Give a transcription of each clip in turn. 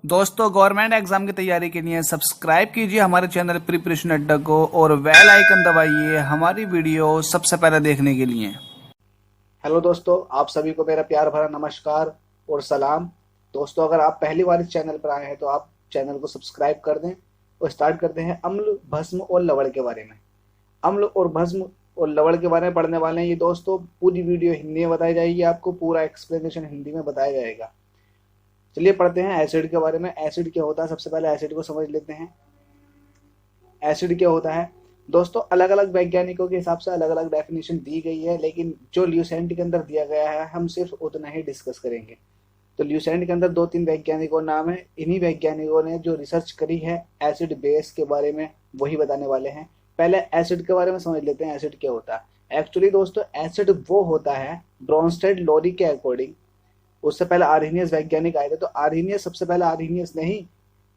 दोस्तों, government exam की तैयारी के लिए सब्सक्राइब कीजिए हमारे चैनल प्रिपरेशन अड्डा को और बेल आइकन दबाइए हमारी वीडियो सबसे पहले देखने के लिए। हेलो दोस्तों, आप सभी को मेरा प्यार भरा नमस्कार और सलाम। दोस्तों, अगर आप पहली बार इस चैनल पर आए हैं तो आप चैनल को सब्सक्राइब कर दें और स्टार्ट करते हैं अम्ल, भस्म और लवण के बारे में। अम्ल और भस्म और लवण के बारे में पढ़ने वाले हैं ये दोस्तों। पूरी वीडियो हिंदी में बताई जाएगी, आपको पूरा एक्सप्लेनेशन हिंदी में बताया जाएगा। चलिए पढ़ते हैं एसिड के बारे में। एसिड क्या होता है, सबसे पहले एसिड को समझ लेते हैं। एसिड क्या होता है दोस्तों, अलग अलग वैज्ञानिकों के हिसाब से अलग अलग डेफिनेशन दी गई है, लेकिन जो ल्यूसेंट के अंदर दिया गया है हम सिर्फ उतना ही डिस्कस करेंगे। तो ल्यूसेंट के अंदर दो तीन वैज्ञानिकों नाम है, इन्हीं वैज्ञानिकों ने जो रिसर्च करी है एसिड बेस के बारे में वही बताने वाले हैं। पहले एसिड के बारे में समझ लेते हैं, एसिड क्या होता है। एक्चुअली दोस्तों, एसिड वो होता है ब्रोंस्टेड लोरी के अकॉर्डिंग। उससे पहले आर्हीनियस वैज्ञानिक आए थे, तो आर्हीनियस सबसे पहले आर्हीनियस ने ही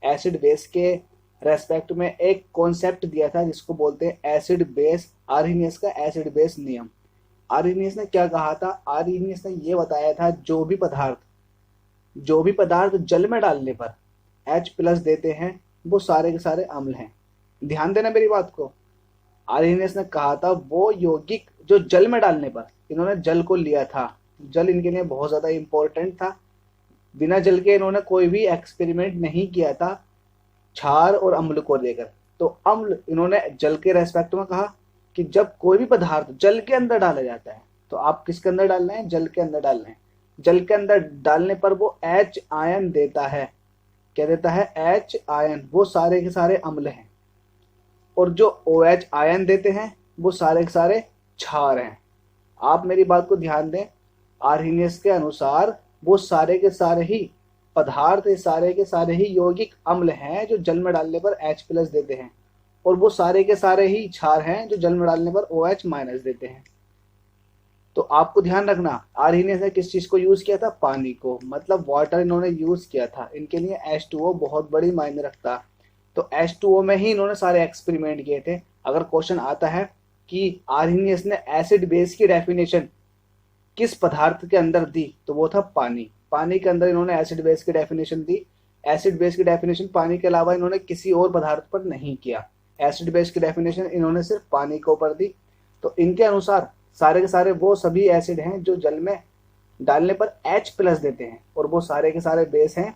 एसिड बेस के रेस्पेक्ट में एक कॉन्सेप्ट दिया था जिसको बोलते हैं एसिड बेस, आर्हीनियस का एसिड बेस नियम। आर्हीनियस ने क्या कहा था, आर्हीनियस ने ये बताया था जो भी पदार्थ जल में डालने पर H प्लस देते हैं वो सारे के सारे अम्ल हैं। ध्यान देना मेरी बात को। आर्हीनियस ने कहा था वो यौगिक जो जल में डालने पर, इन्होंने जल को लिया था, जल इनके लिए बहुत ज्यादा इंपॉर्टेंट था। बिना जल के इन्होंने कोई भी एक्सपेरिमेंट नहीं किया था क्षार और अम्ल को लेकर। तो अम्ल इन्होंने जल के रेस्पेक्ट में कहा कि जब कोई भी पदार्थ जल के अंदर डाला जाता है, तो आप किसके अंदर डालना है, जल के अंदर डालना है। जल के अंदर डालने पर वो H आयन देता है। क्या देता है, H आयन। वो सारे के सारे अम्ल हैं, और जो OH आयन देते हैं वो सारे के सारे क्षार हैं। आप मेरी बात को ध्यान दें। आर्हीनियस के अनुसार वो सारे के सारे ही पदार्थ, सारे के सारे ही यौगिक अम्ल हैं जो जल में डालने पर H प्लस देते हैं, और वो सारे के सारे ही क्षार हैं जो जल में डालने पर OH माइनस देते हैं। तो आपको ध्यान रखना, आर्हीनियस ने किस चीज को यूज किया था, पानी को, मतलब वाटर इन्होंने यूज किया था। इनके लिए H2O बहुत बड़ी मायने रखता। तो H2O में ही इन्होंने सारे एक्सपेरिमेंट किए थे। अगर क्वेश्चन आता है कि आर्हीनियस ने एसिड बेस की डेफिनेशन किस पदार्थ के अंदर दी, तो वो था पानी। पानी के अंदर इन्होंने एसिड बेस की डेफिनेशन दी। एसिड बेस की डेफिनेशन पानी के अलावा इन्होंने किसी और पदार्थ पर नहीं किया। एसिड बेस की डेफिनेशन इन्होंने सिर्फ पानी के ऊपर दी। तो इनके अनुसार सारे के सारे वो सभी एसिड हैं जो जल में डालने पर H प्लस देते हैं, और वो सारे के सारे बेस हैं,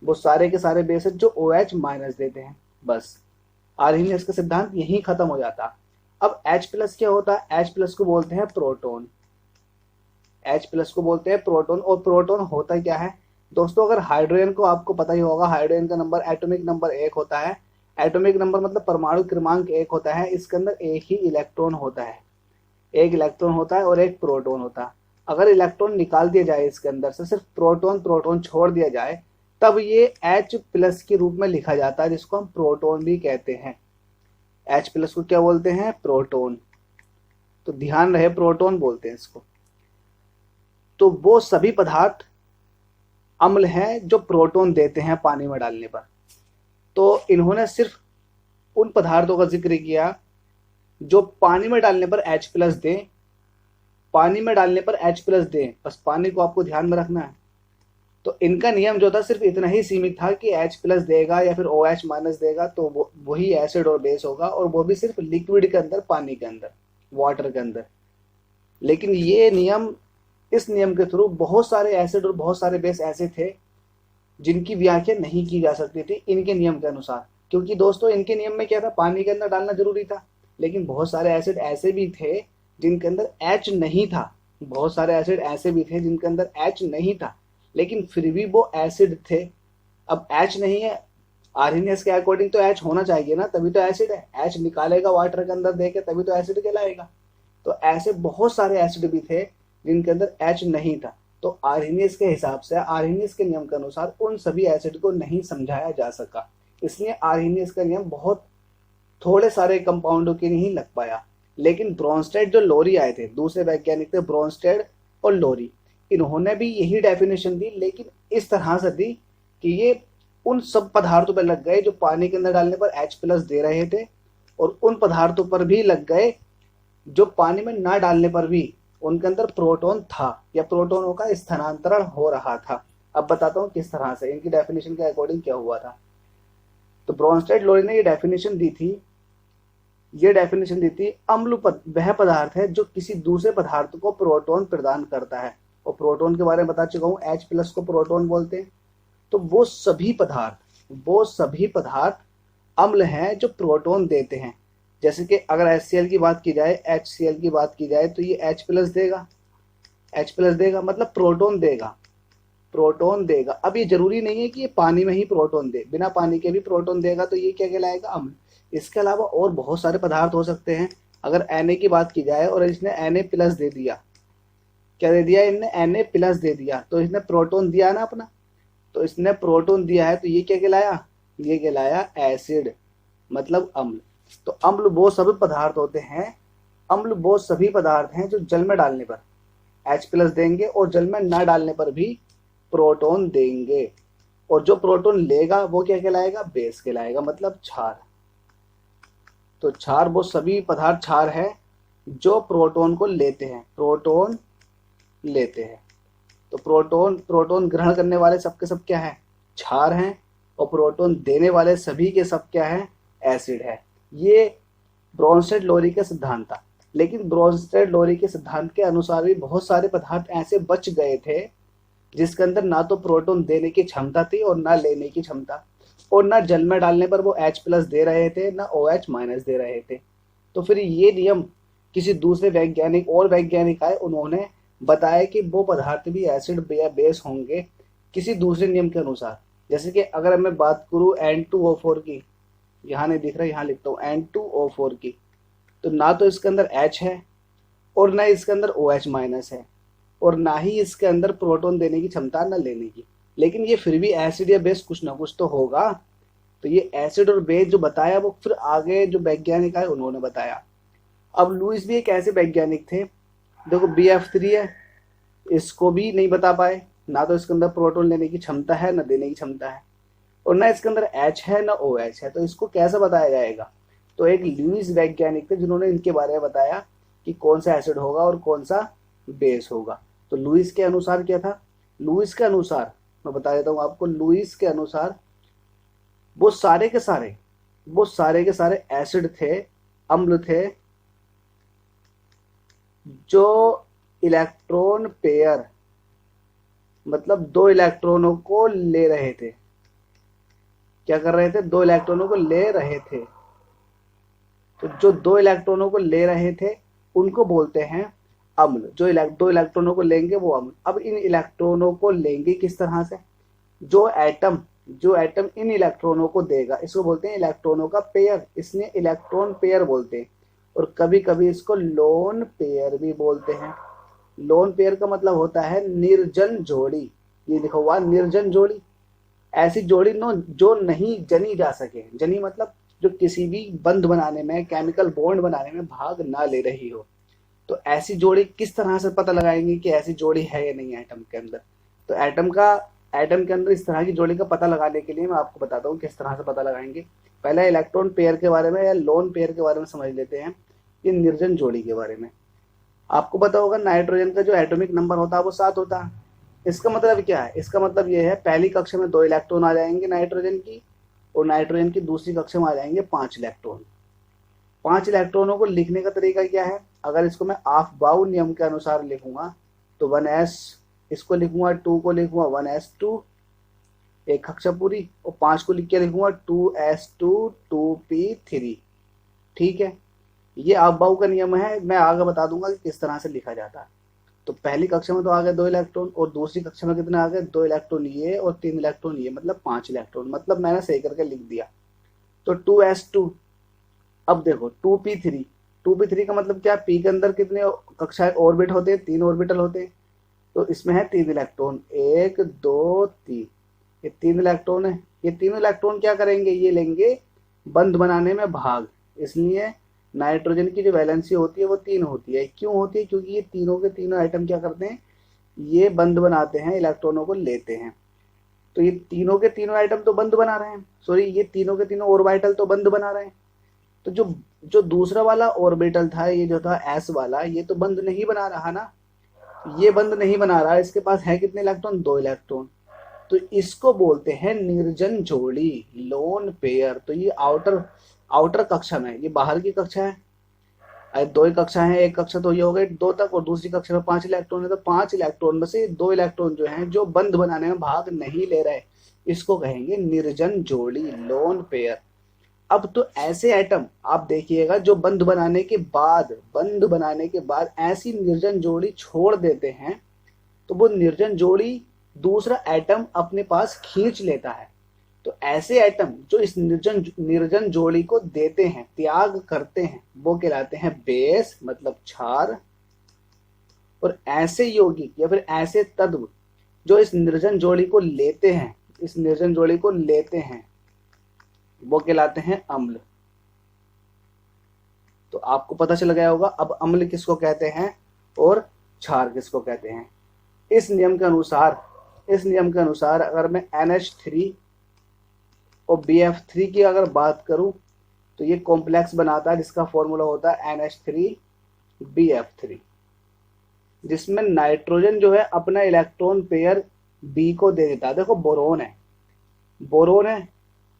वो सारे के सारे बेस हैं जो OH माइनस देते हैं। बस आर्हीनियस का सिद्धांत यहीं खत्म हो जाता। अब H प्लस क्या होता है, H प्लस को बोलते हैं प्रोटॉन। H प्लस को बोलते हैं प्रोटॉन। और प्रोटॉन होता क्या है दोस्तों, अगर हाइड्रोजन को आपको पता ही होगा, हाइड्रोजन का नंबर, एटॉमिक नंबर 1 होता है। एटॉमिक नंबर मतलब परमाणु क्रमांक 1 होता है। इसके अंदर एक ही इलेक्ट्रॉन होता है, एक इलेक्ट्रॉन होता है और एक प्रोटॉन होता है। अगर इलेक्ट्रॉन निकाल दिया जाए इसके अंदर से, सिर्फ प्रोटॉन प्रोटॉन छोड़ दिया जाए, तब ये H प्लस के रूप में लिखा जाता है, जिसको हम प्रोटॉन भी कहते हैं। H प्लस को क्या बोलते हैं, प्रोटॉन। तो ध्यान रहे, प्रोटॉन बोलते हैं इसको। तो वो सभी पदार्थ अम्ल हैं जो प्रोटॉन देते हैं पानी में डालने पर। तो इन्होंने सिर्फ उन पदार्थों का जिक्र किया जो पानी में डालने पर H प्लस दें, पानी में डालने पर H प्लस दें। बस पानी को आपको ध्यान में रखना है। तो इनका नियम जो था सिर्फ इतना ही सीमित था कि H प्लस देगा या फिर OH माइनस देगा तो वही एसिड और बेस होगा, और वो भी सिर्फ लिक्विड के अंदर, पानी के अंदर, वाटर के अंदर। लेकिन ये नियम, इस नियम के थ्रू बहुत सारे एसिड और बहुत सारे बेस ऐसे थे जिनकी व्याख्या नहीं की जा सकती थी इनके नियम के अनुसार। क्योंकि दोस्तों इनके नियम में क्या था, पानी के अंदर डालना जरूरी था, लेकिन बहुत सारे एसिड ऐसे भी थे जिनके अंदर H नहीं था। बहुत सारे एसिड ऐसे भी थे जिनके अंदर H नहीं था, लेकिन फिर भी वो एसिड थे। अब H नहीं है, आर्हीनियस के अकॉर्डिंग तो H होना चाहिए ना, तभी तो एसिड है। H निकालेगा वाटर के अंदर देके तभी तो एसिड कहलाएगा। तो ऐसे बहुत सारे एसिड भी थे जिनके अंदर H नहीं था। तो आर्हीनियस के हिसाब से, आर्हीनियस के नियम के अनुसार उन सभी एसिड को नहीं समझाया जा सका। इसलिए आर्हीनियस का नियम बहुत थोड़े सारे कंपाउंडों के लिए ही लग पाया। लेकिन ब्रोंस्टेड जो लोरी आए थे, दूसरे वैज्ञानिक थे ब्रोंस्टेड और लोरी, इन्होंने भी यही डेफिनेशन दी, लेकिन इस तरह से दी कि ये उन सब पदार्थों पर लग गए जो पानी के अंदर डालने पर H प्लस दे रहे थे, और उन पदार्थों पर भी लग गए जो पानी में ना डालने पर भी उनके अंदर प्रोटॉन था या प्रोटॉनों का स्थानांतरण हो रहा था। अब बताता हूँ किस तरह से, इनकी डेफिनेशन के अकॉर्डिंग क्या हुआ था। तो ब्रोंस्टेड लोरी ने ये डेफिनेशन दी थी, अम्ल वह पदार्थ है जो किसी दूसरे पदार्थ को प्रोटॉन प्रदान करता है, और प्रोटॉन के बारे में बता चुका हूँ, H+ को प्रोटॉन बोलते हैं। तो वो सभी पदार्थ अम्ल हैं जो प्रोटॉन देते हैं। जैसे कि अगर HCl की बात की जाए, HCl की बात की जाए, तो ये H+ देगा मतलब प्रोटॉन देगा। अब ये जरूरी नहीं है कि ये पानी में ही प्रोटॉन दे, बिना पानी के भी प्रोटॉन देगा, तो ये क्या कहलाएगा, अम्ल। इसके अलावा और बहुत सारे पदार्थ हो सकते हैं। अगर Na की बात की जाए और इसने Na+ दे दिया, क्या दे दिया, इनने Na+ दे दिया, तो इसने प्रोटॉन दिया ना अपना, तो इसने प्रोटॉन दिया है, तो ये क्या कहलाया, ये कहलाया एसिड, मतलब अम्ल। तो अम्ल वो सभी पदार्थ होते हैं, अम्ल वो सभी पदार्थ हैं जो जल में डालने पर H+ देंगे और जल में ना डालने पर भी प्रोटॉन देंगे, और जो प्रोटॉन लेगा वो क्या कहलाएगा, बेस कहलाएगा, मतलब क्षार। तो क्षार वो सभी पदार्थ क्षार है जो प्रोटॉन को लेते हैं, तो प्रोटॉन ग्रहण करने वाले सबके सब क्या है, क्षार हैं, और प्रोटॉन देने वाले सभी के सब क्या है, एसिड है। ये ब्रोंस्टेड लोरी का सिद्धांत था। लेकिन ब्रोंस्टेड लोरी के सिद्धांत के अनुसार भी बहुत सारे पदार्थ ऐसे बच गए थे जिसके अंदर ना तो प्रोटॉन देने की क्षमता थी और ना लेने की क्षमता, और ना जल में डालने पर वो H+ दे रहे थे, ना OH- दे रहे थे। तो फिर ये नियम किसी दूसरे वैज्ञानिक आए, उन्होंने बताया कि वो पदार्थ भी एसिड या बेस होंगे किसी दूसरे नियम के अनुसार। जैसे कि अगर मैं बात करूँ N2O4 की, यहाँ नहीं दिख रहा, यहाँ लिखता हूँ N2O4 की, तो ना तो इसके अंदर H है और ना इसके अंदर OH- है, और ना ही इसके अंदर प्रोटॉन देने की क्षमता, ना लेने की, लेकिन ये फिर भी एसिड या बेस कुछ ना कुछ तो होगा। तो ये एसिड और बेस जो बताया वो फिर आगे जो वैज्ञानिक आए उन्होंने बताया। अब लुईस भी एक ऐसे वैज्ञानिक थे, देखो BF3 है, इसको भी नहीं बता पाए, ना तो इसके अंदर प्रोटॉन लेने की क्षमता है ना देने की क्षमता है, और ना इसके अंदर H है ना OH है, तो इसको कैसे बताया जाएगा। तो एक लुईस वैज्ञानिक थे जिन्होंने इनके बारे में बताया कि कौन सा एसिड होगा और कौन सा बेस होगा। तो लुईस के अनुसार क्या था, लुईस के अनुसार मैं बता देता हूँ आपको, लुईस के अनुसार वो सारे के सारे एसिड थे, अम्ल थे, जो इलेक्ट्रॉन पेयर, मतलब दो इलेक्ट्रॉनों को ले रहे थे, क्या कर रहे थे, दो इलेक्ट्रॉनों को ले रहे थे। तो जो दो इलेक्ट्रॉनों को ले रहे थे उनको बोलते हैं अम्ल, जो दो इलेक्ट्रॉनों को लेंगे वो अम्ल। अब इन इलेक्ट्रॉनों को लेंगे किस तरह से, जो एटम इन इलेक्ट्रॉनों को देगा इसको बोलते हैं इलेक्ट्रॉनों का पेयर, इसलिए इलेक्ट्रॉन पेयर बोलते हैं, और कभी कभी इसको लोन पेयर भी बोलते हैं। लोन पेयर का मतलब होता है निर्जन जोड़ी, ये लिखा हुआ निर्जन जोड़ी, ऐसी जोड़ी नो जो नहीं जनी जा सके, जनी मतलब जो किसी भी बंध बनाने में, केमिकल बॉन्ड बनाने में भाग ना ले रही हो। तो ऐसी जोड़ी किस तरह से पता लगाएंगे कि ऐसी जोड़ी है या नहीं एटम के अंदर। तो एटम के अंदर इस तरह की जोड़ी का पता लगाने के लिए मैं आपको बताता हूँ किस तरह से पता लगाएंगे। पहले इलेक्ट्रॉन पेयर के बारे में या लोन पेयर के बारे में समझ लेते हैं, ये निर्जन जोड़ी के बारे में। आपको पता होगा नाइट्रोजन का जो एटॉमिक नंबर होता है वो 7 होता है। इसका मतलब क्या है, इसका मतलब ये है पहली कक्षा में 2 इलेक्ट्रॉन आ जाएंगे नाइट्रोजन की, और नाइट्रोजन की दूसरी कक्षा में आ जाएंगे 5 इलेक्ट्रॉन। 5 इलेक्ट्रॉनों को लिखने का तरीका क्या है, अगर इसको मैं ऑफ-बाउ नियम के अनुसार लिखूंगा तो 1s, इसको लिखूंगा 2 को लिखूंगा 1s2, एक कक्षा पूरी, और 5 को लिख के लिखूंगा 2s2 2p3। ठीक है, ये ऑफ-बाउ का नियम है, मैं आगे बता दूंगा कि किस तरह से लिखा जाता है। तो पहली कक्षा में तो आ गए 2 इलेक्ट्रॉन, और दूसरी कक्षा में कितने आ गए, 2 इलेक्ट्रॉन ये और 3 इलेक्ट्रॉन ये, मतलब 5 इलेक्ट्रॉन, मतलब मैंने सही करके लिख दिया। तो 2s2, अब देखो 2p3 का मतलब क्या, p के अंदर कितने कक्षाएं ऑर्बिट होते हैं, 3 ऑर्बिटल होते हैं, तो इसमें है 3 इलेक्ट्रॉन, 1 2 3, ये 3 इलेक्ट्रॉन है। ये तीनों इलेक्ट्रॉन क्या करेंगे, ये लेंगे बंध बनाने में भाग, इसलिए नाइट्रोजन की जो वैलेंसी होती है वो 3 होती है। क्यों होती है, क्योंकि ये तीनों के तीनों आइटम क्या करते हैं, ये बंध बनाते हैं, इलेक्ट्रॉनों को लेते हैं। तो ये तीनों के तीनों आइटम तो बंध बना रहे हैं, सॉरी ये तीनों के तीनों ऑर्बिटल तो बंध बना रहे हैं। तो जो दूसरा वाला ऑर्बिटल था, ये जो था एस वाला, ये तो बंध नहीं बना रहा ना, ये बंध नहीं बना रहा, इसके पास है कितने इलेक्ट्रॉन, 2 इलेक्ट्रॉन। तो इसको बोलते हैं निर्जन जोड़ी, लोन पेयर। तो ये आउटर आउटर कक्षा में, ये बाहर की कक्षा है। अरे दो ही कक्षा है, एक कक्षा तो ये हो गई 2 तक और दूसरी कक्षा में 5 इलेक्ट्रॉन है, तो 5 इलेक्ट्रॉन में से 2 इलेक्ट्रॉन जो हैं जो बंध बनाने में भाग नहीं ले रहे, इसको कहेंगे निर्जन जोड़ी, लोन पेयर। अब तो ऐसे एटम आप देखिएगा जो बंध बनाने के बाद ऐसी निर्जन जोड़ी छोड़ देते हैं, तो वो निर्जन जोड़ी दूसरा एटम अपने पास खींच लेता है। तो ऐसे एटम जो इस निर्जन जोड़ी को देते हैं, त्याग करते हैं, वो कहलाते हैं बेस, मतलब क्षार। और ऐसे यौगिक या फिर ऐसे तत्व जो इस निर्जन जोड़ी को लेते हैं, वो कहलाते हैं अम्ल। तो आपको पता चल गया होगा अब अम्ल किसको कहते हैं और क्षार किसको कहते हैं। इस नियम के अनुसार अगर मैं NH3 और BF3 की अगर बात करूं, तो ये कॉम्प्लेक्स बनाता है जिसका फॉर्मूला होता है NH3BF3, जिसमें नाइट्रोजन जो है अपना इलेक्ट्रॉन पेयर B को दे देता है। देखो बोरोन है,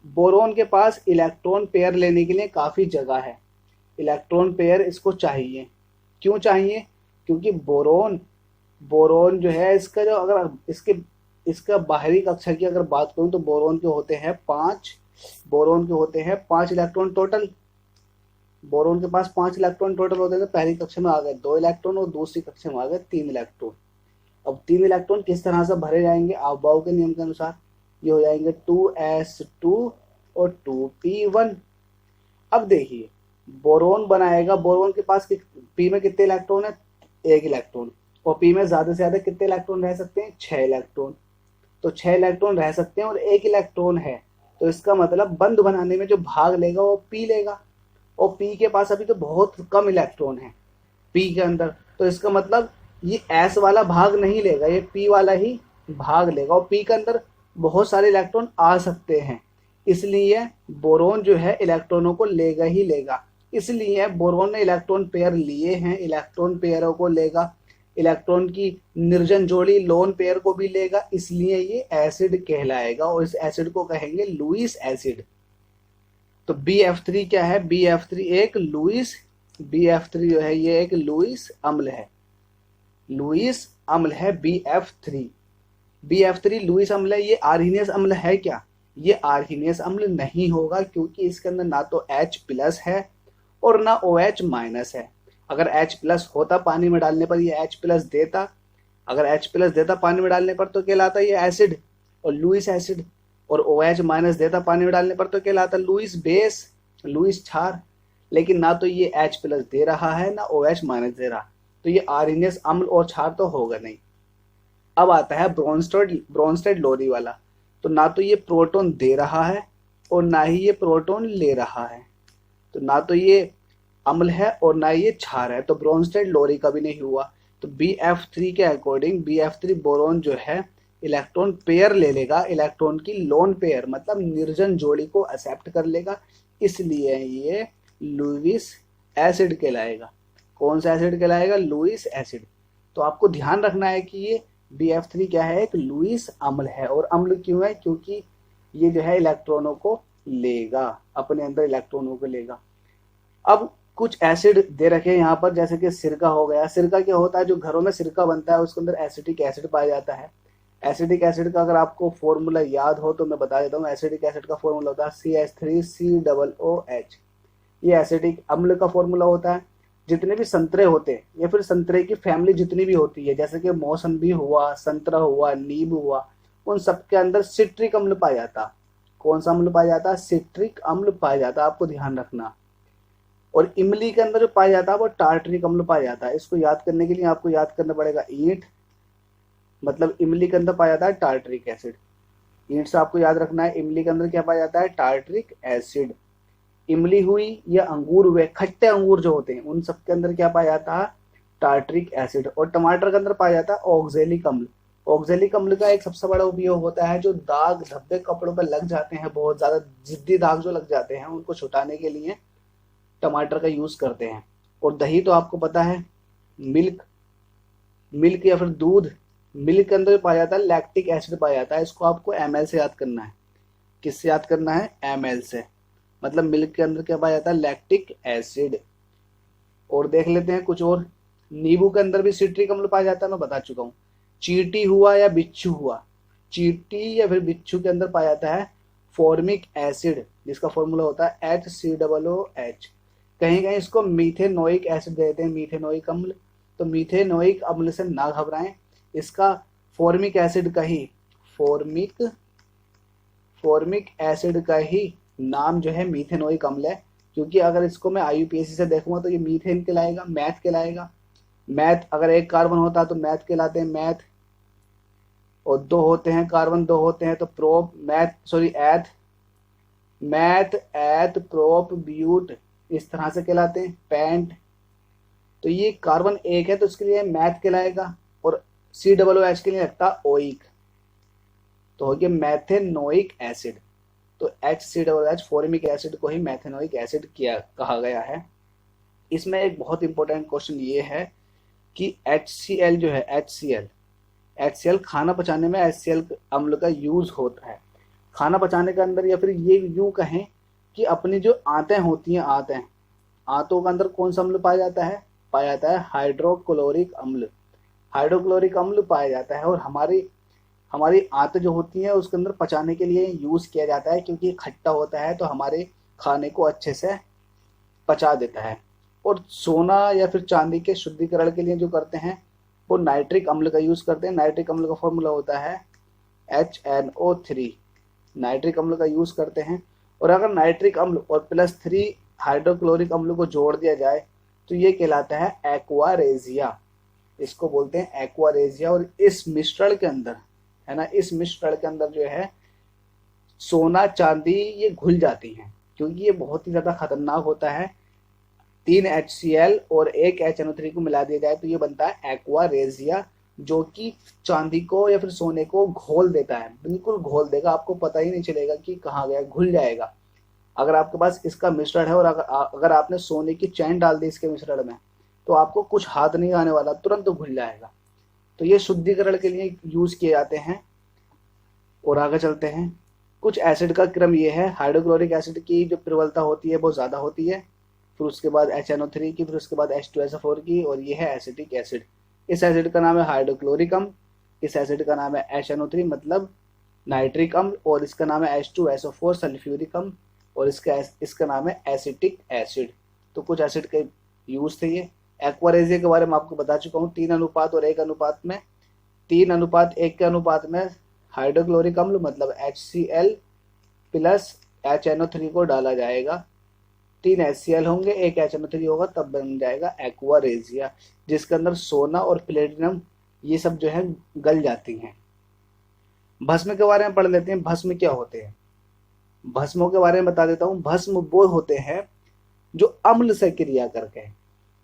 बोरोन के पास इलेक्ट्रॉन पेयर लेने के लिए काफ़ी जगह है, इलेक्ट्रॉन पेयर इसको चाहिए। क्यों चाहिए? क्योंकि बोरोन जो है इसका जो अगर इसका बाहरी कक्षा की अगर बात करूं तो बोरोन के होते हैं 5 इलेक्ट्रॉन टोटल। बोरोन के पास 5 इलेक्ट्रॉन टोटल होते हैं। तो पहली कक्षा में आ गए 2 इलेक्ट्रॉन और दूसरी कक्षा में आ गए 3 इलेक्ट्रॉन। अब 3 इलेक्ट्रॉन किस तरह से भरे जाएंगे? आबबाओ के नियम के अनुसार ये हो जाएंगे 2s2 और 2p1। अब देखिए बोरोन बनाएगा, बोरोन के पास पी में कितने इलेक्ट्रॉन है? 1 इलेक्ट्रॉन। और पी में ज्यादा से ज्यादा कितने इलेक्ट्रॉन रह सकते हैं? 6 इलेक्ट्रॉन। तो 6 इलेक्ट्रॉन रह सकते हैं और 1 इलेक्ट्रॉन है, तो इसका मतलब बंध बनाने में जो भाग लेगा वो पी लेगा। और पी के पास अभी तो बहुत कम इलेक्ट्रॉन है पी के अंदर, तो इसका मतलब ये एस वाला भाग नहीं लेगा, ये पी वाला ही भाग लेगा। और पी के अंदर बहुत सारे इलेक्ट्रॉन आ सकते हैं, इसलिए बोरोन जो है इलेक्ट्रॉनों को लेगा ही लेगा। इसलिए बोरोन ने इलेक्ट्रॉन पेयर लिए हैं, इलेक्ट्रॉन पेयरों को लेगा, इलेक्ट्रॉन की निर्जन जोड़ी लोन पेयर को भी लेगा, इसलिए ये एसिड कहलाएगा और इस एसिड को कहेंगे लुईस एसिड। तो BF3 क्या है? BF3 जो है ये एक लुईस अम्ल है। BF3 लुईस अम्ल है। ये आर्हीनियस अम्ल है क्या? ये आर्हीनियस अम्ल नहीं होगा, क्योंकि इसके अंदर ना तो H+ है और ना OH- है। अगर H+ होता पानी में डालने पर ये H+ देता, अगर H+ देता पानी में डालने पर तो कहलाता ये एसिड और लुईस एसिड, और OH- देता पानी में डालने पर तो कहलाता लुईस बेस, लुईस क्षार। लेकिन ना तो ये H+ दे रहा है ना OH- दे रहा, तो ये आर्हीनियस अम्ल और क्षार तो होगा नहीं। अब आता है ब्रोंस्टेड लोरी वाला। तो ना तो ये प्रोटॉन दे रहा है और ना ही ये प्रोटॉन ले रहा है, तो ना तो ये अम्ल है और ना ये क्षार है, तो ब्रोंस्टेड लोरी का भी नहीं हुआ। तो BF3 के अकॉर्डिंग BF3 बोरोन जो है इलेक्ट्रॉन पेयर ले लेगा, इलेक्ट्रॉन की लोन पेयर मतलब निर्जन जोड़ी को एक्सेप्ट कर लेगा, इसलिए ये लुईस एसिड कहलाएगा। कौन सा एसिड कहलाएगा? Lewis acid. तो आपको ध्यान रखना है कि ये BF3 क्या है? एक लुईस अम्ल है। और अम्ल क्यों है? क्योंकि ये जो है इलेक्ट्रॉनों को लेगा, अपने अंदर इलेक्ट्रॉनों को लेगा। अब कुछ एसिड दे रखे हैं यहाँ पर, जैसे कि सिरका हो गया। सिरका क्या होता है? जो घरों में सिरका बनता है उसके अंदर एसिटिक एसिड पाया जाता है। एसिडिक एसिड का अगर आपको फॉर्मूला याद हो तो मैं बता देता हूँ। एसिडिक एसिड का फॉर्मूला होता है CH3COOH। ये एसिडिक अम्ल का फॉर्मूला होता है। जितने भी संतरे होते हैं या फिर संतरे की फैमिली जितनी भी होती है, जैसे कि मौसम्बी हुआ, संतरा हुआ, नींबू हुआ, उन सबके अंदर सिट्रिक अम्ल पाया जाता। कौन सा अम्ल पाया जाता? सिट्रिक अम्ल पाया जाता, आपको ध्यान रखना। और इमली के अंदर जो पाया जाता है वो टार्टरिक अम्ल पाया जाता है। इसको याद करने के लिए आपको याद करना पड़ेगा ईंट, मतलब इमली के अंदर पाया जाता है टार्टरिक एसिड। ईंट से आपको याद रखना है इमली के अंदर क्या पाया जाता है? Tartaric acid. इमली हुई या अंगूर हुए, खट्टे अंगूर जो होते हैं, उन सब के अंदर क्या पाया जाता है? Tartaric acid. और टमाटर के अंदर पाया जाता है ऑक्जेलिक अम्ल। ऑक्जेलिक अम्ल का एक सबसे बड़ा उपयोग होता है जो दाग धब्बे कपड़ों पर लग जाते हैं, बहुत ज्यादा जिद्दी दाग जो लग जाते हैं, उनको छुटाने के लिए टमाटर का यूज करते हैं। और दही तो आपको पता है, मिल्क या फिर दूध मिल्क के अंदर पाया जाता है लैक्टिक एसिड पाया जाता है। इसको आपको ml से याद करना है। किससे याद करना है? ml से। मतलब मिल्क के अंदर क्या पाया जाता है? Lactic acid. और देख लेते हैं कुछ और। नींबू के अंदर भी सिट्रिक अम्ल पाया जाता है, मैं बता चुका हूँ। चींटी हुआ या बिच्छू हुआ, चींटी या फिर बिच्छू के अंदर पाया जाता है फॉर्मिक एसिड, जिसका फॉर्मूला होता है HCOOH। कहीं कहीं इसको मीथेनोइक एसिड देते हैं, मीथेनोइक अम्ल। तो मीथेनोइक अम्ल से ना घबराएं, इसका फॉर्मिक एसिड का ही फॉर्मिक एसिड का ही नाम जो है मीथेनोइक अम्ल है। क्योंकि अगर इसको मैं IUPAC से देखूंगा तो ये मीथेन कहलाएगा, मैथ कहलाएगा। मैथ अगर एक कार्बन होता तो मैथ कहलाते हैं, मैथ। और दो होते हैं कार्बन, दो होते हैं तो prop meth eth prop but, इस तरह से कहलाते हैं, पेंट। तो ये कार्बन एक है तो इसके लिए मैथ कहलाएगा। और COOH के लिए लगता ओइक, तो हो गया मैथेनोइक एसिड। तो HCOOH फॉर्मिक एसिड को ही मैथेनोइक एसिड किया कहा गया है। इसमें एक बहुत इंपॉर्टेंट क्वेश्चन ये है कि HCl जो है, HCl खाना पचाने में HCl अम्ल का यूज होता है। खाना पचाने के अंदर, या फिर ये यूं कहें कि अपनी जो आंतें होती हैं, आंतों के अंदर कौन सा अम्ल पाया जाता है? पाया जाता है हाइड्रोक्लोरिक अम्ल। हाइड्रोक्लोरिक अम्ल पाया जाता है। और हमारी आंत जो होती है उसके अंदर पचाने के लिए यूज किया जाता है, क्योंकि खट्टा होता है तो हमारे खाने को अच्छे से पचा देता है। और सोना या फिर चांदी के शुद्धिकरण के लिए जो करते हैं वो नाइट्रिक अम्ल का यूज करते हैं। नाइट्रिक अम्ल का फॉर्मूला होता है HNO3। नाइट्रिक अम्ल का यूज करते हैं। और अगर नाइट्रिक अम्ल और +3 हाइड्रोक्लोरिक अम्ल को जोड़ दिया जाए तो ये कहलाता है एक्वारेजिया। इसको बोलते हैं एक्वारेजिया। और इस मिश्रण के अंदर है ना, इस मिश्रण के अंदर जो है सोना चांदी ये घुल जाती हैं, क्योंकि ये बहुत ही ज्यादा खतरनाक होता है। 3 HCl और 1 HNO3 को मिला दिया जाए तो ये बनता है एक्वारेजिया, जो कि चांदी को या फिर सोने को घोल देता है, बिल्कुल घोल देगा। आपको पता ही नहीं चलेगा कि कहाँ गया, घुल जाएगा। अगर आपके पास इसका मिश्रण है और अगर आपने सोने की चैन डाल दी इसके मिश्रण में तो आपको कुछ हाथ नहीं आने वाला, तुरंत घुल जाएगा। तो ये शुद्धिकरण के लिए यूज किए जाते हैं। और आगे चलते हैं। कुछ एसिड का क्रम ये है, हाइड्रोक्लोरिक एसिड की जो प्रबलता होती है वो ज़्यादा होती है, फिर उसके बाद HNO3 की, फिर उसके बाद H2SO4 की, और ये है एसिटिक एसिड। इस एसिड का नाम है हाइड्रोक्लोरिक अम्ल, इस एसिड का नाम है HNO3 मतलब नाइट्रिक अम्ल, और इसका नाम है H2SO4 सल्फ्यूरिक अम्ल, और इसका नाम है एसिटिक एसिड। तो कुछ एसिड के यूज थे ये। एक्वारेजिया के बारे में आपको बता चुका हूँ। 3 अनुपात और 1 अनुपात में, 3 अनुपात 1 के अनुपात में हाइड्रोक्लोरिक अम्ल मतलब HCl प्लस HNO3 को डाला जाएगा। 3 HCl होंगे, 1 HNO3 होगा, तब बन जाएगा एक्वारेजिया, जिसके अंदर सोना और प्लेटिनम ये सब जो है गल जाती हैं। भस्म के बारे में पढ़ लेते हैं। भस्म क्या होते हैं? भस्मों के बारे में बता देता हूँ। भस्म वो होते हैं जो अम्ल से क्रिया करके,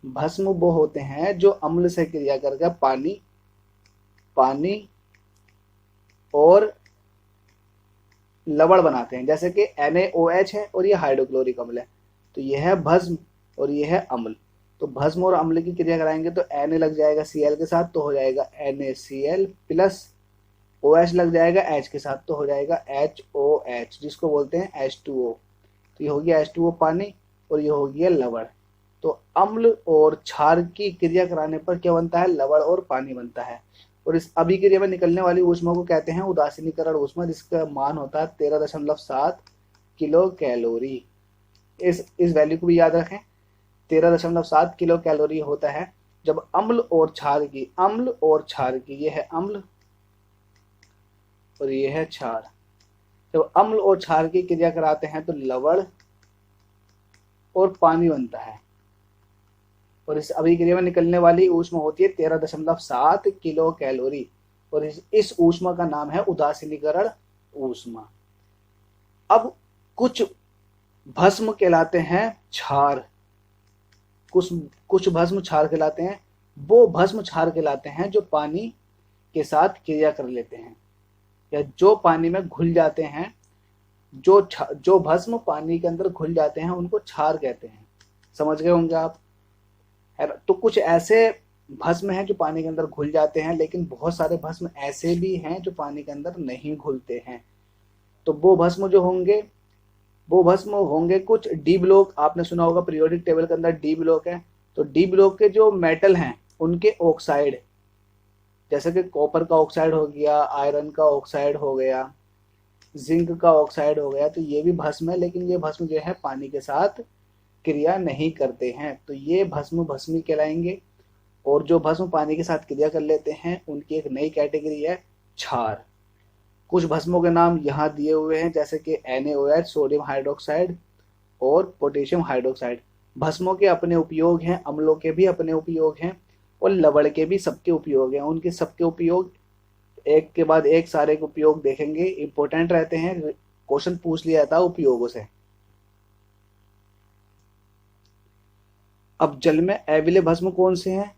भस्म वो होते हैं जो अम्ल से क्रिया करके पानी और लवण बनाते हैं। जैसे कि NaOH है और ये हाइड्रोक्लोरिक अम्ल है, तो ये है भस्म और ये है अम्ल। तो भस्म और अम्ल की क्रिया कराएंगे तो Na लग जाएगा Cl के साथ तो हो जाएगा NaCl प्लस OH लग जाएगा H के साथ तो हो जाएगा HOH, जिसको बोलते हैं H2O। तो ये हो गया H2O पानी और ये हो गया लवण। तो अम्ल और क्षार की क्रिया कराने पर क्या बनता है? लवण और पानी बनता है। और इस अभिक्रिया में निकलने वाली ऊष्मा को कहते हैं उदासीनीकरण ऊष्मा, जिसका मान होता है 13.7 किलो कैलोरी। इस वैल्यू को भी याद रखें, 13.7 किलो कैलोरी होता है जब अम्ल और क्षार की, ये है अम्ल और ये है क्षार, जब अम्ल और क्षार की क्रिया कराते हैं तो लवण और पानी बनता है। और इस अभिक्रिया में निकलने वाली ऊष्मा होती है 13.7 किलो कैलोरी, और इस ऊष्मा का नाम है उदासीनीकरण ऊष्मा। अब कुछ भस्म कहलाते हैं क्षार, कुछ भस्म क्षार कहलाते हैं। वो भस्म क्षार कहलाते हैं जो पानी के साथ क्रिया कर लेते हैं या जो पानी में घुल जाते हैं। जो भस्म पानी के अंदर घुल जाते हैं उनको क्षार कहते हैं। समझ गए होंगे आप? तो कुछ ऐसे भस्म हैं जो पानी के अंदर घुल जाते हैं, लेकिन बहुत सारे भस्म ऐसे भी हैं जो पानी के अंदर नहीं घुलते हैं। तो वो भस्म जो होंगे, वो भस्म होंगे कुछ डी ब्लॉक। आपने सुना होगा पीरियोडिक टेबल के अंदर डी ब्लॉक है, तो डी ब्लॉक के जो मेटल हैं उनके ऑक्साइड, जैसे कि कॉपर का ऑक्साइड हो गया, आयरन का ऑक्साइड हो गया, जिंक का ऑक्साइड हो गया, तो ये भी भस्म है, लेकिन ये भस्म जो है पानी के साथ क्रिया नहीं करते हैं, तो ये भस्म भस्मी कहलाएंगे। और जो भस्म पानी के साथ क्रिया कर लेते हैं उनकी एक नई कैटेगरी है क्षार। कुछ भस्मों के नाम यहाँ दिए हुए हैं, जैसे कि NaOH सोडियम हाइड्रोक्साइड और पोटेशियम हाइड्रोक्साइड। भस्मों के अपने उपयोग हैं, अम्लों के भी अपने उपयोग हैं, और लवण के भी सबके उपयोग हैं। उनके सबके उपयोग एक के बाद एक सारे के उपयोग देखेंगे, इंपॉर्टेंट रहते हैं, क्वेश्चन पूछ लिया था उपयोगों से। अब जल में अविलेय भस्म कौन से हैं,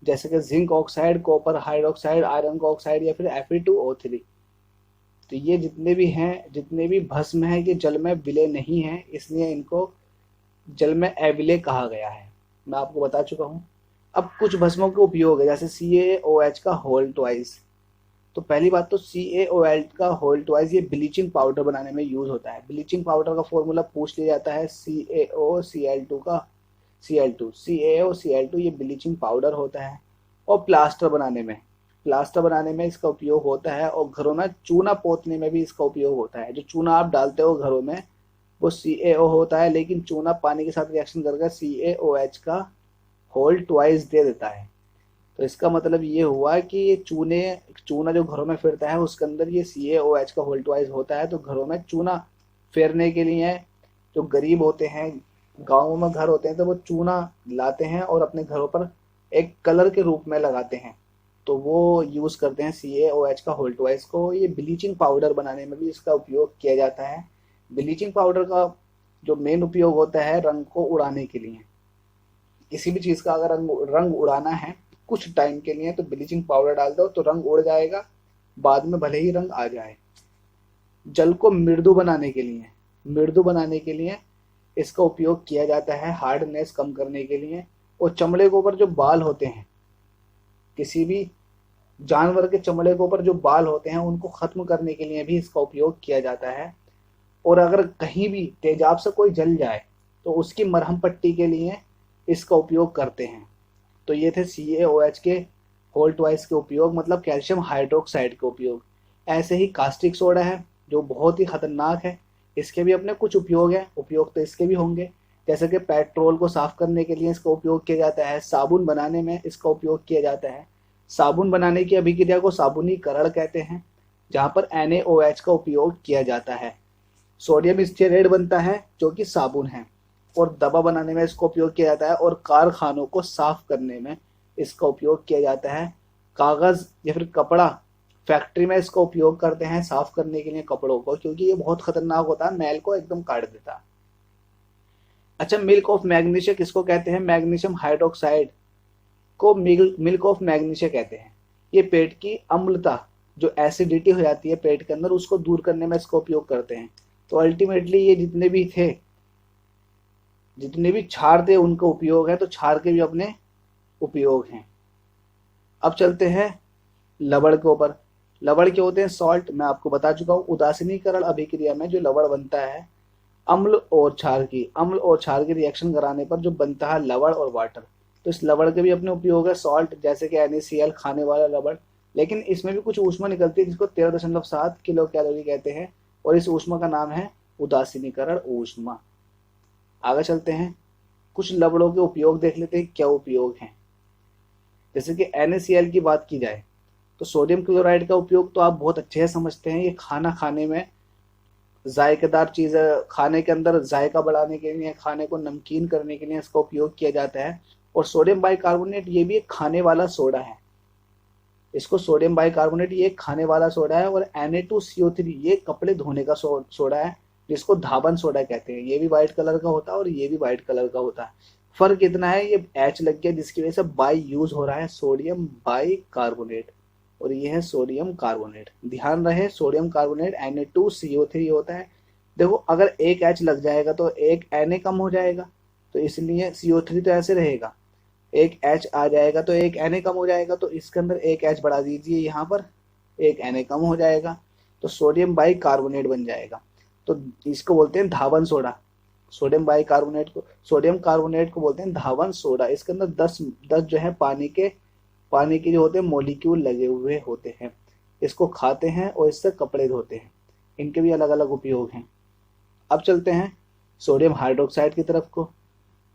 जैसे कि zinc oxide, copper hydroxide, iron का ऑक्साइड या फिर Fe2O3। तो ये जितने भी हैं, जितने भी भस्म हैं, ये जल में विलय नहीं है, इसलिए इनको जल में अविलेय कहा गया है। मैं आपको बता चुका हूँ। अब कुछ भस्मों के उपयोग है, जैसे CaOH का होल ट्वाइस। तो पहली बात तो CaOH का होल ट्वाइस ये ब्लीचिंग पाउडर बनाने में यूज होता है। ब्लीचिंग पाउडर का फॉर्मूला पूछ लिया जाता है, CaOCl2 का Cl2, CaOCl2 ये ब्लीचिंग पाउडर होता है। और प्लास्टर बनाने में इसका उपयोग होता है, और घरों में चूना पोतने में भी इसका उपयोग होता है। जो चूना आप डालते हो घरों में वो CaO होता है, लेकिन चूना पानी के साथ रिएक्शन करके CaOH का होल ट्वाइस दे देता है। तो इसका मतलब ये हुआ कि ये चूना जो घरों में फिरता है उसके अंदर ये CaOH का होल ट्वाइस होता है। तो घरों में चूना फेरने के लिए जो गरीब होते हैं, गाँवों में घर होते हैं, तो वो चूना लाते हैं और अपने घरों पर एक कलर के रूप में लगाते हैं, तो वो यूज़ करते हैं CaOH का होल ट्वाइस को। ये ब्लीचिंग पाउडर बनाने में भी इसका उपयोग किया जाता है। ब्लीचिंग पाउडर का जो मेन उपयोग होता है रंग को उड़ाने के लिए। किसी भी चीज़ का अगर रंग उड़ाना है कुछ टाइम के लिए, तो ब्लीचिंग पाउडर डाल दो तो रंग उड़ जाएगा, बाद में भले ही रंग आ जाए। जल को मृदु बनाने के लिए इसका उपयोग किया जाता है, हार्डनेस कम करने के लिए। और चमड़े के ऊपर जो बाल होते हैं, किसी भी जानवर के चमड़े के ऊपर जो बाल होते हैं उनको खत्म करने के लिए भी इसका उपयोग किया जाता है। और अगर कहीं भी तेजाब से कोई जल जाए तो उसकी मरहम पट्टी के लिए इसका उपयोग करते हैं। तो ये थे CaOH के होल ट्वाइस के उपयोग, मतलब कैल्शियम हाइड्रोक्साइड के उपयोग। ऐसे ही कास्टिक सोडा है जो बहुत ही खतरनाक है, इसके भी अपने कुछ उपयोग हैं, उपयोग तो इसके भी होंगे। जैसे कि पेट्रोल को साफ करने के लिए इसका उपयोग किया जाता है, साबुन बनाने में इसका उपयोग किया जाता है। साबुन बनाने की अभिक्रिया को साबुनीकरण कहते हैं, जहाँ पर NaOH का उपयोग किया जाता है। सोडियम स्टीयरेट बनता है जो कि साबुन है, और दवा बनाने में इसका उपयोग किया जाता है, और कारखानों को साफ करने में इसका उपयोग किया जाता है। कागज़ या फिर कपड़ा फैक्ट्री में इसका उपयोग करते हैं साफ करने के लिए कपड़ों को, क्योंकि ये बहुत खतरनाक होता है, मैल को एकदम काट देता है। अच्छा, मिल्क ऑफ मैग्नीशिया किसको कहते हैं? मैग्नीशियम हाइड्रोक्साइड को मिल्क ऑफ मैग्नीशिया कहते हैं। ये पेट की अम्लता, जो एसिडिटी हो जाती है पेट के अंदर, उसको दूर करने में इसका उपयोग करते हैं। तो अल्टीमेटली ये जितने भी क्षार थे उनका उपयोग है, तो क्षार के भी अपने उपयोग हैं। अब चलते हैं लवण के ऊपर। लवण क्या होते हैं? सॉल्ट। मैं आपको बता चुका हूँ, उदासीनीकरण अभिक्रिया में जो लवण बनता है अम्ल और क्षार की रिएक्शन कराने पर जो बनता है लवण और वाटर। तो इस लवण के भी अपने उपयोग है, सॉल्ट, जैसे कि NaCl खाने वाला लवण। लेकिन इसमें भी कुछ ऊष्मा निकलती है जिसको 13.7 किलो कैलोरी कहते हैं, और इस ऊष्मा का नाम है उदासीनीकरण ऊष्मा। आगे चलते हैं, कुछ लवणों के उपयोग देख लेते हैं क्या उपयोग हैं। जैसे कि NaCl की बात की जाए तो सोडियम क्लोराइड का उपयोग तो आप बहुत अच्छे से समझते हैं। ये खाना खाने में, जायकेदार चीज़ें खाने के अंदर जायका बढ़ाने के लिए, खाने को नमकीन करने के लिए इसका उपयोग किया जाता है। और सोडियम बाइकार्बोनेट ये भी एक खाने वाला सोडा है, इसको सोडियम बाइकार्बोनेट ये एक खाने वाला सोडा है। और Na2CO3 ये कपड़े धोने का सोडा है, जिसको धावन सोडा कहते हैं। ये भी वाइट कलर का होता है और ये भी वाइट कलर का होता है। फर्क इतना है, ये H लग गया जिसकी वजह से बाई यूज हो रहा है, सोडियम बाइकार्बोनेट, और ये है सोडियम कार्बोनेट। ध्यान रहे, सोडियम कार्बोनेट Na2CO3 होता है। देखो, अगर एक H लग जाएगा तो एक Na कम हो जाएगा, तो इसलिए CO3 तो ऐसे रहेगा, एक H आ जाएगा तो एक Na कम हो जाएगा, तो इसके अंदर एक H बढ़ा दीजिए, यहाँ पर एक Na कम हो जाएगा, तो सोडियम बाई कार्बोनेट बन जाएगा। तो इसको बोलते हैं धावन सोडा। सोडियम बाई कार्बोनेट को, सोडियम कार्बोनेट को बोलते हैं धावन सोडा। इसके अंदर 10 जो है पानी के जो होते हैं मॉलिक्यूल लगे हुए होते हैं। इसको खाते हैं और इससे कपड़े धोते हैं। इनके भी अलग अलग उपयोग हैं। अब चलते हैं सोडियम हाइड्रोक्साइड की तरफ को।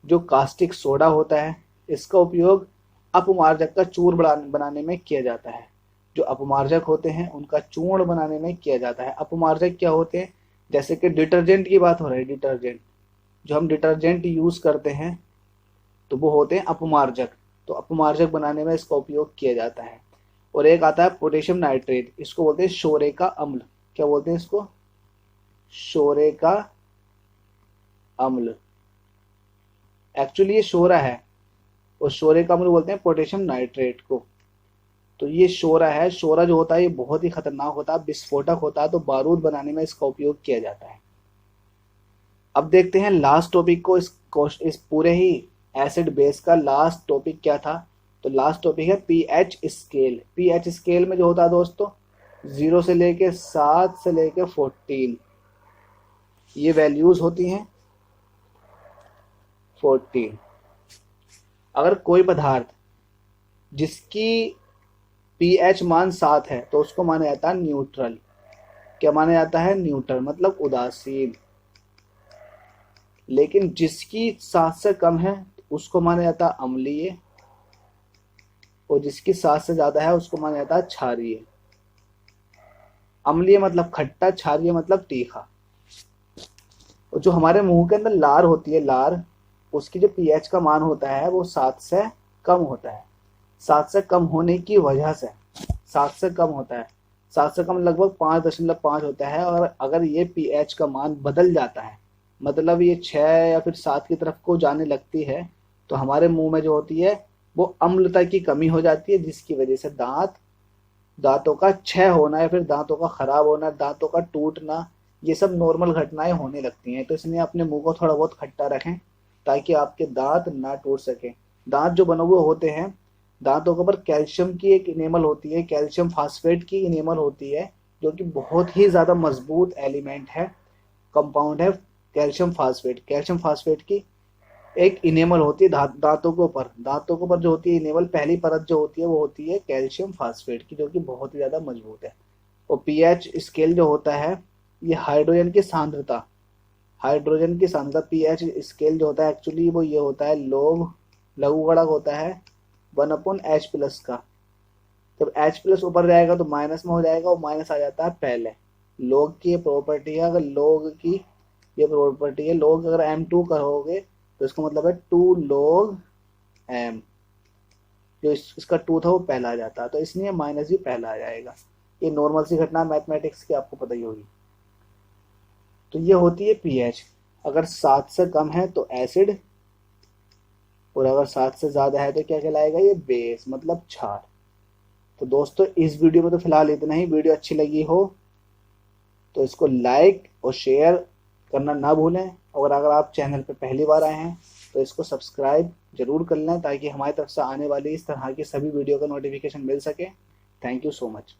जो कास्टिक सोडा होता है, इसका उपयोग अपमार्जक का चूर्ण बनाने में किया जाता है। जो अपमार्जक होते हैं उनका चूर्ण बनाने में किया जाता है। अपमार्जक क्या होते हैं? जैसे कि डिटर्जेंट की बात हो रही है, डिटर्जेंट जो हम डिटर्जेंट यूज करते हैं तो वो होते हैं अपमार्जक। तो अपमार्जक बनाने में इसका उपयोग किया जाता है। और एक आता है पोटेशियम नाइट्रेट, इसको बोलते हैं शोरे का अम्ल। क्या बोलते हैं इसको? शोरे का अम्ल। एक्चुअली ये शोरा है और शोरे का अम्ल बोलते हैं पोटेशियम नाइट्रेट को। तो ये शोरा है। शोरा जो होता है ये बहुत ही खतरनाक होता है, विस्फोटक होता है, तो बारूद बनाने में इसका उपयोग किया जाता है। अब देखते हैं लास्ट टॉपिक को। इस पूरे ही एसिड बेस का लास्ट टॉपिक क्या था? तो लास्ट टॉपिक है पीएच स्केल। पीएच स्केल में जो होता है दोस्तों 0 से लेके 7 से लेके 14 ये वैल्यूज होती हैं। 14 अगर कोई पदार्थ जिसकी पीएच मान 7 है तो उसको माना जाता है न्यूट्रल। क्या माना जाता है? न्यूट्रल मतलब उदासीन। लेकिन जिसकी 7 से कम है उसको माना जाता है अम्लीय, और जिसकी 7 से ज्यादा है उसको माना जाता है क्षारीय। अम्लीय मतलब खट्टा, क्षारीय मतलब तीखा। और जो हमारे मुंह के अंदर लार होती है, लार, उसकी जो पीएच का मान होता है वो 7 से कम होता है। 7 से कम होने की वजह से 7 से कम होता है, 7 से कम लगभग 5.5 होता है। और अगर ये पीएच का मान बदल जाता है, मतलब ये 6 या फिर 7 की तरफ को जाने लगती है, तो हमारे मुंह में जो होती है वो अम्लता की कमी हो जाती है, जिसकी वजह से दांतों का क्षय होना या फिर दांतों का खराब होना, दांतों का टूटना, ये सब नॉर्मल घटनाएं होने लगती हैं। तो इसलिए अपने मुंह को थोड़ा बहुत खट्टा रखें ताकि आपके दांत ना टूट सके। दांत जो बने हुए होते हैं, दांतों के ऊपर कैल्शियम की एक इनेमल होती है, कैल्शियम फास्फेट की इनेमल होती है, जो कि बहुत ही ज्यादा मजबूत एलिमेंट है, कंपाउंड है कैल्शियम फास्फेट। कैल्शियम फास्फेट की एक इनेमल होती है दांतों के ऊपर। दांतों के ऊपर जो होती है इनेमल, पहली परत जो होती है वो होती है कैल्शियम फास्फेट की, जो कि बहुत ही ज्यादा मजबूत है। और पीएच स्केल जो होता है ये हाइड्रोजन की सांद्रता पीएच स्केल जो होता है एक्चुअली वो ये होता है लघुगणक होता है 1/H+ का। जब H+ ऊपर जाएगा तो माइनस में हो जाएगा, और माइनस आ जाता है पहले। लॉग की ये प्रॉपर्टी है। अगर लॉग की ये प्रॉपर्टी है, लॉग अगर m2 करोगे तो इसका मतलब है 2 log m। जो इसका 2 था वो पहला आ जाता है, तो इसलिए माइनस भी पहला आ जाएगा। ये नॉर्मल सी घटना मैथमेटिक्स की आपको पता ही होगी। तो ये होती है पीएच। अगर 7 से कम है तो एसिड, और अगर 7 से ज्यादा है तो क्या कहलाएगा? ये बेस मतलब क्षार। तो दोस्तों इस वीडियो में तो फिलहाल इतना ही। वीडियो अच्छी लगी हो तो इसको लाइक और शेयर करना ना भूलें, और अगर आप चैनल पर पहली बार आए हैं तो इसको सब्सक्राइब जरूर कर लें ताकि हमारी तरफ से आने वाली इस तरह की सभी वीडियो का नोटिफिकेशन मिल सके। Thank you so much.